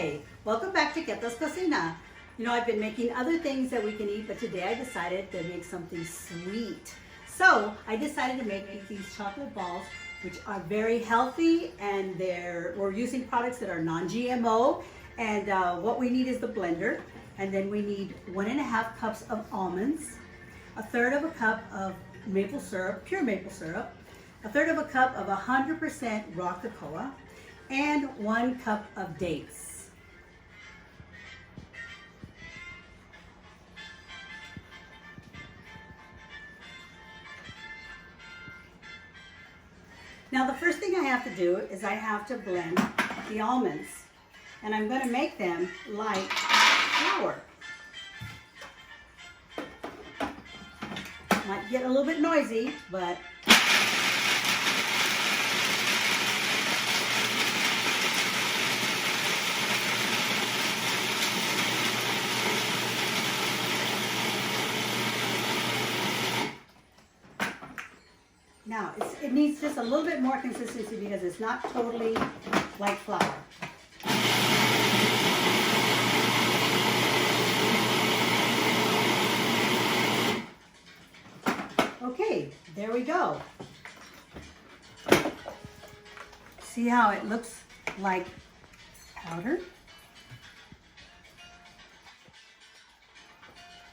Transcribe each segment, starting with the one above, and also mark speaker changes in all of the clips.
Speaker 1: Hi, welcome back to Keto's Cocina. You know, I've been making other things that we can eat, but today I decided to make something sweet. So I decided to make these chocolate balls, which are very healthy, and we're using products that are non-GMO. And what we need is the blender, and then we need 1.5 cups of almonds, 1/3 of a cup of maple syrup, pure maple syrup, 1/3 of a cup of 100% raw cocoa, and 1 cup of dates. Now the first thing I have to do is I have to blend the almonds, and I'm going to make them like flour. Might get a little bit noisy, but now it needs just a little bit more consistency because it's not totally like flour. Okay, there we go. See how it looks like powder?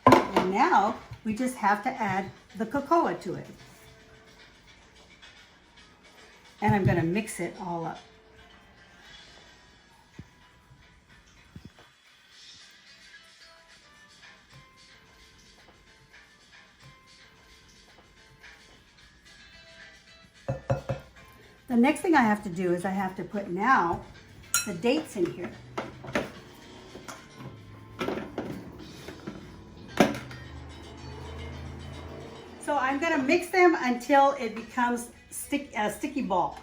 Speaker 1: And now we just have to add the cocoa to it. And I'm going to mix it all up. The next thing I have to do is I have to put now the dates in here. So I'm going to mix them until it becomes a sticky ball.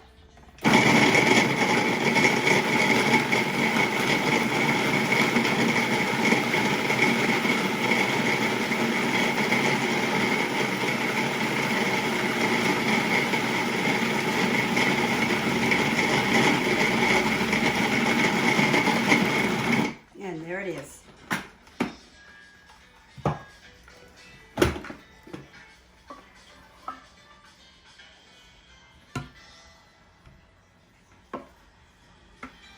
Speaker 1: And there it is.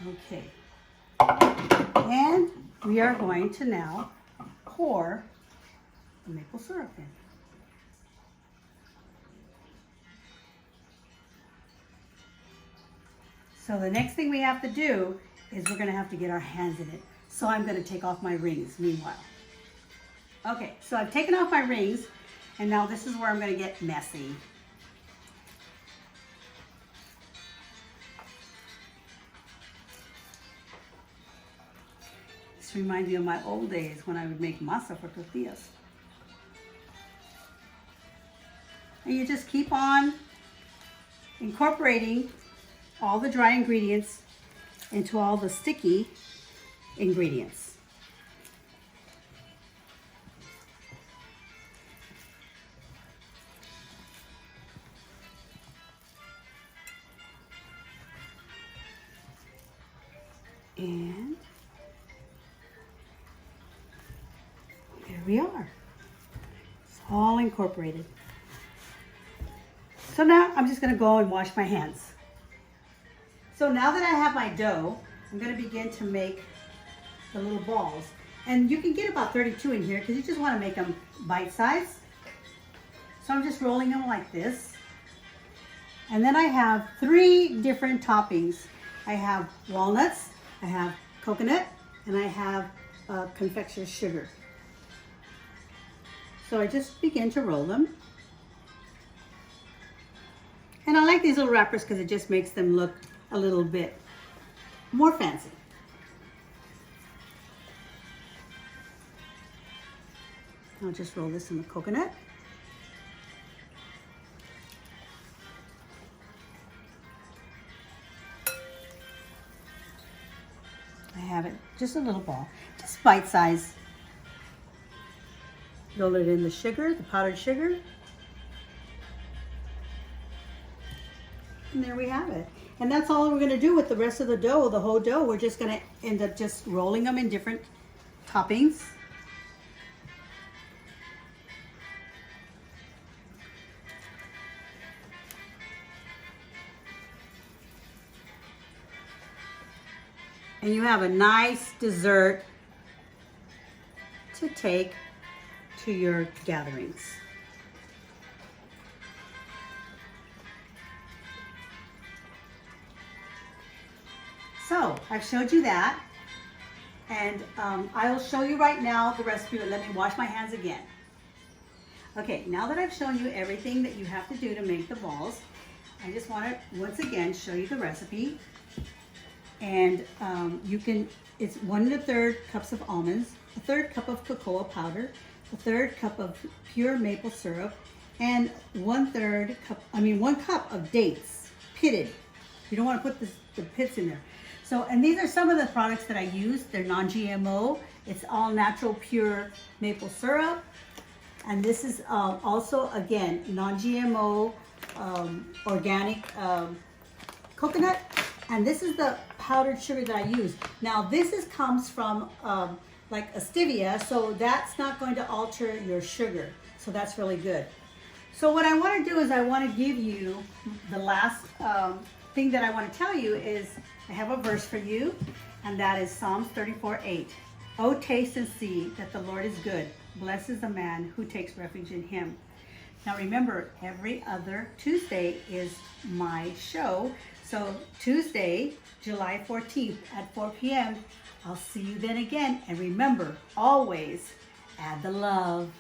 Speaker 1: Okay, and we are going to now pour the maple syrup in. So the next thing we have to do is we're going to have to get our hands in it. So I'm going to take off my rings meanwhile. Okay, so I've taken off my rings, and now this is where I'm going to get messy. This reminds me of my old days when I would make masa for tortillas. And you just keep on incorporating all the dry ingredients into all the sticky ingredients. And there we are. It's all incorporated. So now I'm just going to go and wash my hands. So now that I have my dough, I'm going to begin to make the little balls. And you can get about 32 in here because you just want to make them bite-sized. So I'm just rolling them like this. And then I have 3 different toppings. I have walnuts, I have coconut, and I have confectioner's sugar. So I just begin to roll them. And I like these little wrappers because it just makes them look a little bit more fancy. I'll just roll this in the coconut. I have it just a little ball, just bite size. Roll it in the sugar, the powdered sugar. And there we have it. And that's all we're going to do with the rest of the dough, the whole dough. We're just going to end up just rolling them in different toppings. And you have a nice dessert to take to your gatherings. So I've showed you that, and I will show you right now the recipe, but let me wash my hands again. Okay, now that I've shown you everything that you have to do to make the balls, I just want to once again show you the recipe. And it's 1 1/3 cups of almonds, 1/3 cup of cocoa powder, 1/3 cup of pure maple syrup, and 1/3 cup, 1 cup of dates, pitted. You don't want to put the pits in there. So, and these are some of the products that I use. They're non-GMO. It's all natural, pure maple syrup. And this is also, again, non-GMO, organic coconut. And this is the powdered sugar that I use. Now this comes from like a stevia, so that's not going to alter your sugar. So that's really good. So what I want to do is I want to give you the last thing that I want to tell you is I have a verse for you, and that is Psalms 34:8. Oh, taste and see that the Lord is good. Blessed is the man who takes refuge in him. Now remember, every other Tuesday is my show. So Tuesday, July 14th at 4 p.m. I'll see you then again. And remember, always add the love.